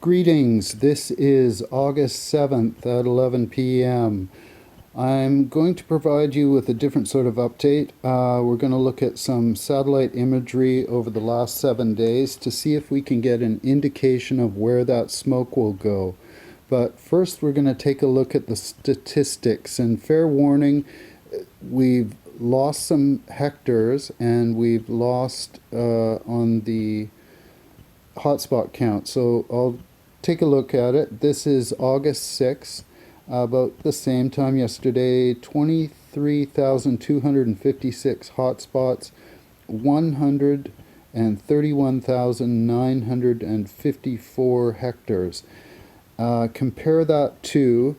Greetings, this is August 7th at 11 p.m. I'm going to provide you with a different sort of update. We're going to look at some satellite imagery over the last 7 days to see if we can get an indication of where that smoke will go. But first we're going to take a look at the statistics, and fair warning, we've lost some hectares and we've lost on the hotspot count. So I'll take a look at it. This is August 6th, about the same time yesterday, 23,256 hotspots, 131,954 hectares. Compare that to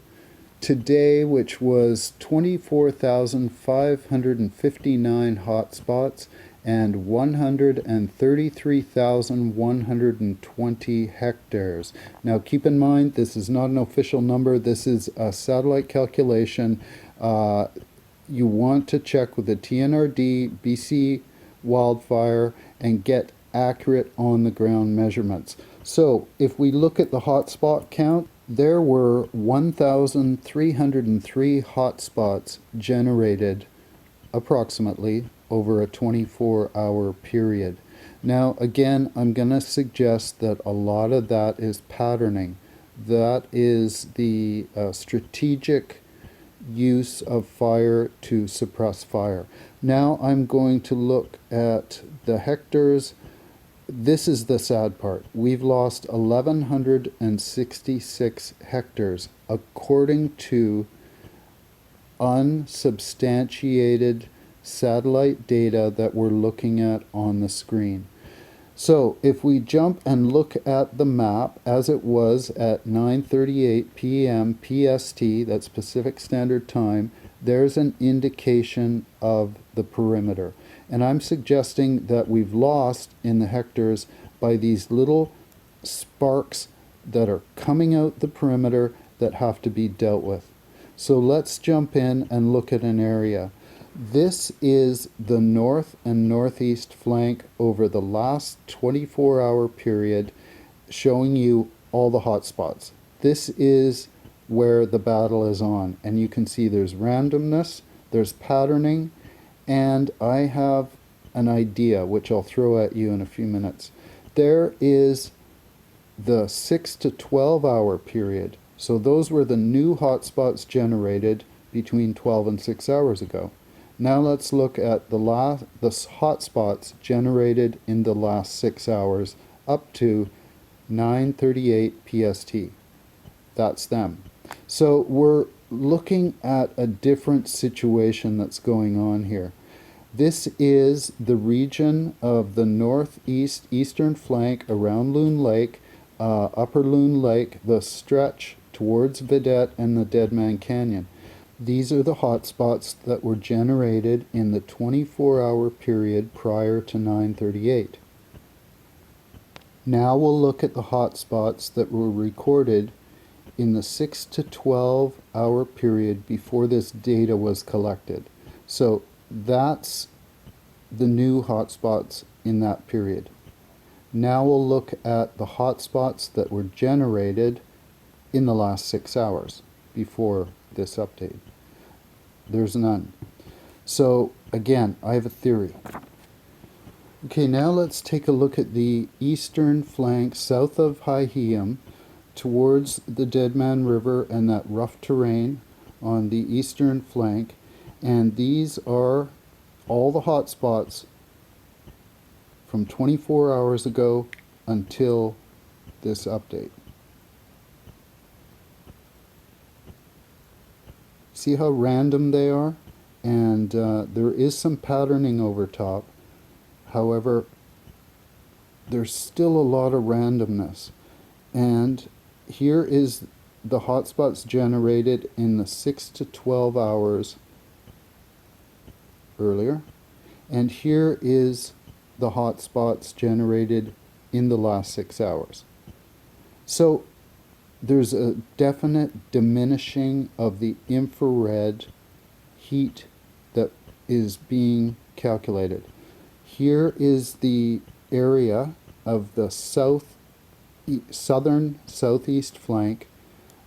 today, which was 24,559 hotspots and 133,120 hectares. Now keep in mind, this is not an official number, this is a satellite calculation. You want to check with the TNRD, BC Wildfire, and get accurate on the ground measurements. So if we look at the hotspot count, there were 1,303 hotspots generated approximately over a 24-hour period. Now again, I'm going to suggest that a lot of that is patterning. That is the strategic use of fire to suppress fire. Now I'm going to look at the hectares. This is the sad part. We've lost 1,166 hectares according to unsubstantiated satellite data that we're looking at on the screen. So if we jump and look at the map as it was at 9:38 p.m. PST, that's Pacific Standard Time, there's an indication of the perimeter. And I'm suggesting that we've lost in the hectares by these little sparks that are coming out the perimeter that have to be dealt with. So let's jump in and look at an area. This is the north and northeast flank over the last 24-hour period, showing you all the hotspots. This is where the battle is on, and you can see there's randomness, there's patterning, and I have an idea which I'll throw at you in a few minutes. There is the 6 to 12-hour period. So those were the new hotspots generated between 12 and 6 hours ago. Now let's look at the hotspots generated in the last 6 hours up to 9:38 PST. That's them. So we're looking at a different situation that's going on here. This is the region of the northeast eastern flank around Loon Lake, Upper Loon Lake, the stretch towards Vidette and the Deadman Canyon. These are the hotspots that were generated in the 24-hour period prior to 9:38. Now we'll look at the hotspots that were recorded in the 6 to 12-hour period before this data was collected. So that's the new hotspots in that period. Now we'll look at the hotspots that were generated in the last 6 hours before this update. There's none. So again, I have a theory. Okay, now let's take a look at the eastern flank south of Hyheum towards the Deadman River and that rough terrain on the eastern flank. And these are all the hotspots from 24 hours ago until this update. See how random they are? And there is some patterning over top. However, there's still a lot of randomness. And here is the hotspots generated in the 6 to 12 hours earlier. And here is the hotspots generated in the last 6 hours. So there's a definite diminishing of the infrared heat that is being calculated. Here is the area of the south southern southeast flank.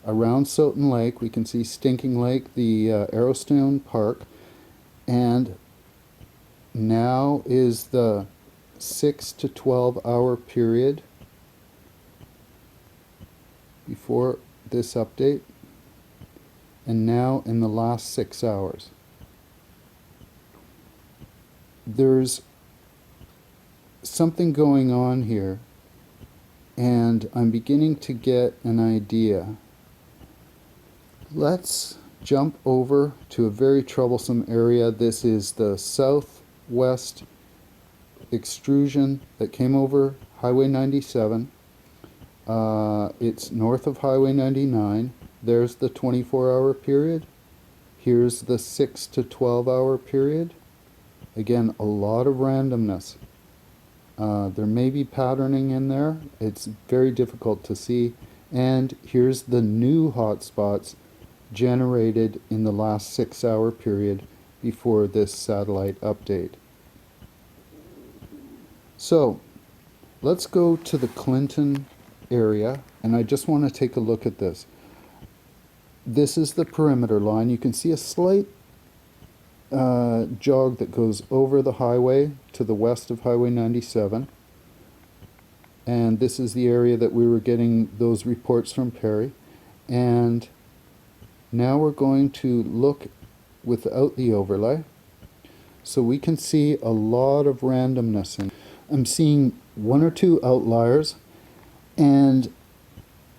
Around Soton Lake, we can see Stinking Lake, the Arrowstone Park, and now is the 6 to 12 hour period before this update, and now in the last 6 hours. There's something going on here, and I'm beginning to get an idea. Let's jump over to a very troublesome area. This is the southwest extrusion that came over Highway 97. It's north of Highway 99. There's the 24-hour period. Here's the 6 to 12-hour period. Again, a lot of randomness. There may be patterning in there. It's very difficult to see. And here's the new hotspots generated in the last 6 hour period before this satellite update. So let's go to the Clinton area, and I just want to take a look at this. This is the perimeter line. You can see a slight jog that goes over the highway to the west of Highway 97. And this is the area that we were getting those reports from Perry. And now we're going to look without the overlay. So we can see a lot of randomness. And I'm seeing one or two outliers, and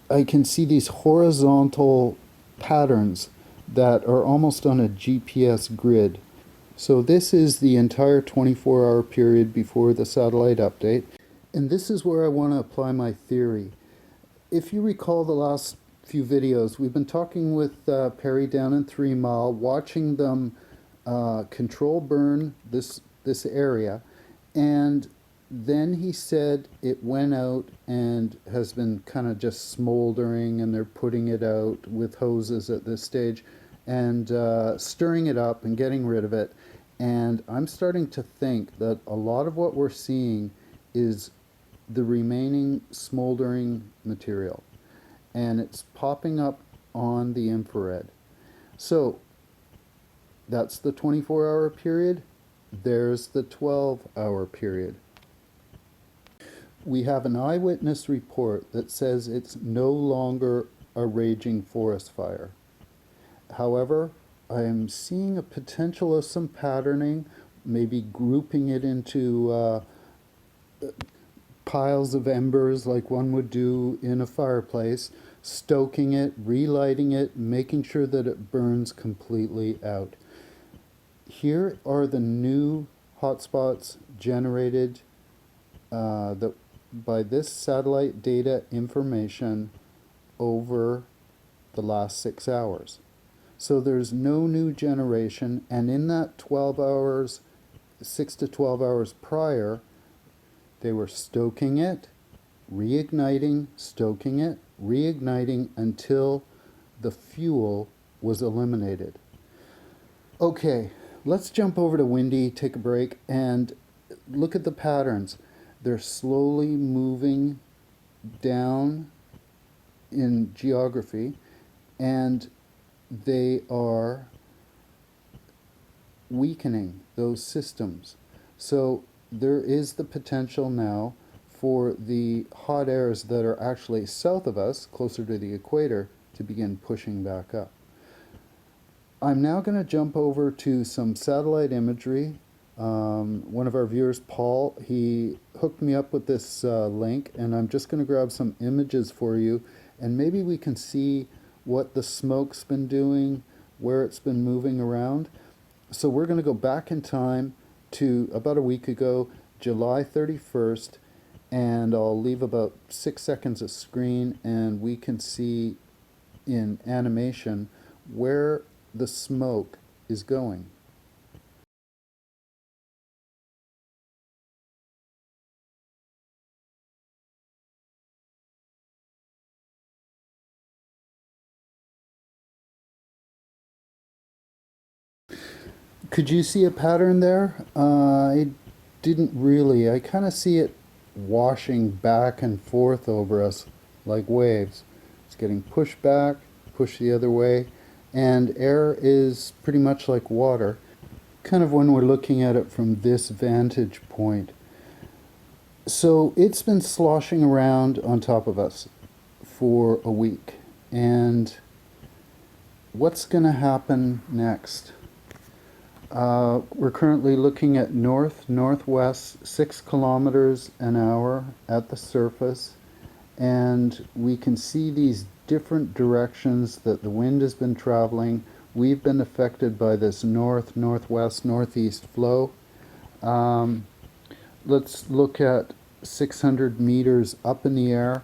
I can see these horizontal patterns that are almost on a GPS grid. So this is the entire 24-hour period before the satellite update. And this is where I want to apply my theory. If you recall the last few videos, we've been talking with Perry down in 3 Mile, watching them control burn this area, and then he said it went out and has been kind of just smoldering, and they're putting it out with hoses at this stage and stirring it up and getting rid of it. And I'm starting to think that a lot of what we're seeing is the remaining smoldering material, and it's popping up on the infrared. So that's the 24-hour period. There's the 12-hour period. We have an eyewitness report that says it's no longer a raging forest fire. However, I am seeing a potential of some patterning, maybe grouping it into piles of embers like one would do in a fireplace, stoking it, relighting it, making sure that it burns completely out. Here are the new hotspots generated by this satellite data information over the last 6 hours. So there's no new generation, and in that 12 hours, 6 to 12 hours prior, they were stoking it, reigniting, stoking it, reigniting until the fuel was eliminated. Okay, let's jump over to Wendy, take a break, and look at the patterns. They're slowly moving down in geography, and they are weakening those systems. So there is the potential now for the hot airs that are actually south of us, closer to the equator, to begin pushing back up. I'm now going to jump over to some satellite imagery. One of our viewers, Paul, he hooked me up with this link, and I'm just going to grab some images for you, and maybe we can see what the smoke's been doing, where it's been moving around. So we're going to go back in time to about a week ago, July 31st, and I'll leave about 6 seconds of screen, and we can see in animation where the smoke is going. Could you see a pattern there? I didn't really. I kind of see it washing back and forth over us like waves. It's getting pushed back, pushed the other way, and air is pretty much like water, kind of when we're looking at it from this vantage point. So it's been sloshing around on top of us for a week, and what's going to happen next? We're currently looking at northwest 6 kilometers an hour at the surface, and we can see these different directions that the wind has been traveling. We've been affected by this northwest, northeast flow. Let's look at 600 meters up in the air.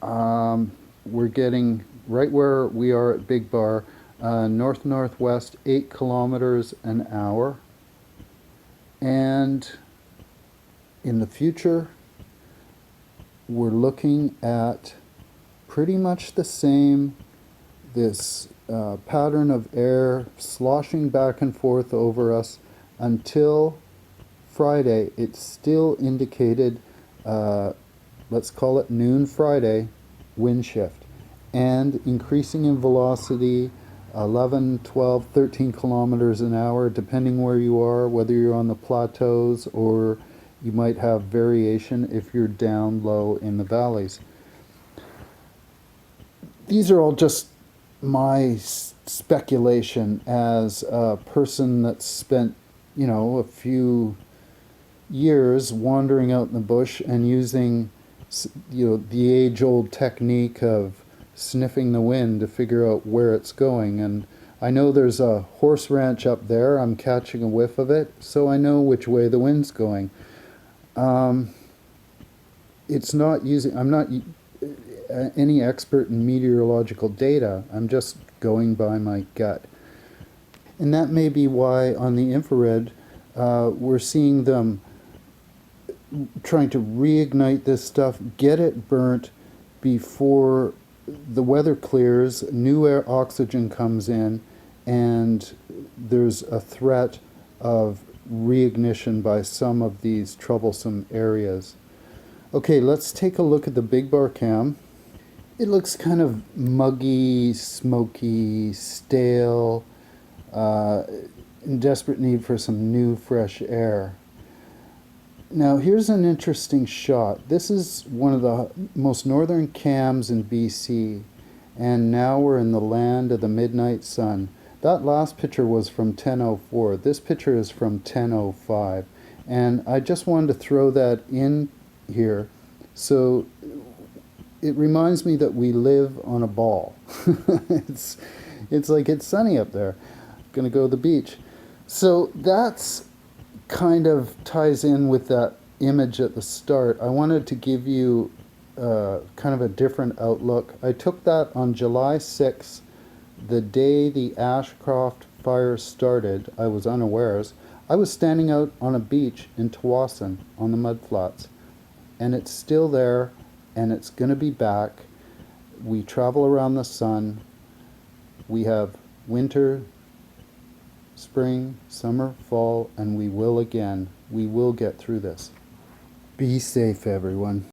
We're getting right where we are at Big Bar, northwest 8 kilometers an hour. And in the future, we're looking at pretty much the same, this pattern of air sloshing back and forth over us until Friday. It's still indicated, let's call it noon Friday, wind shift, and increasing in velocity, 11, 12, 13 kilometers an hour, depending where you are, whether you're on the plateaus or you might have variation if you're down low in the valleys. These are all just my speculation as a person that's spent, a few years wandering out in the bush and using, the age-old technique of sniffing the wind to figure out where it's going. And I know there's a horse ranch up there. I'm catching a whiff of it, so I know which way the wind's going. It's not using, I'm not any expert in meteorological data. I'm just going by my gut. And that may be why on the infrared, we're seeing them trying to reignite this stuff, get it burnt before the weather clears, new air oxygen comes in, and there's a threat of reignition by some of these troublesome areas. Okay, let's take a look at the Big Bar cam. It looks kind of muggy, smoky, stale, in desperate need for some new, fresh air. Now, here's an interesting shot. This is one of the most northern cams in BC, and now we're in the land of the midnight sun. That last picture was from 10:04. This picture is from 10:05, and I just wanted to throw that in here so it reminds me that we live on a ball. It's like it's sunny up there. Gonna go to the beach. So that's kind of ties in with that image at the start. I wanted to give you kind of a different outlook. I took that on July 6th, the day the Ashcroft fire started. I was unawares. I was standing out on a beach in Tawasin on the mudflats, and it's still there, and it's going to be back. We travel around the sun. We have winter, spring, summer, fall, and we will again. We will get through this. Be safe, everyone.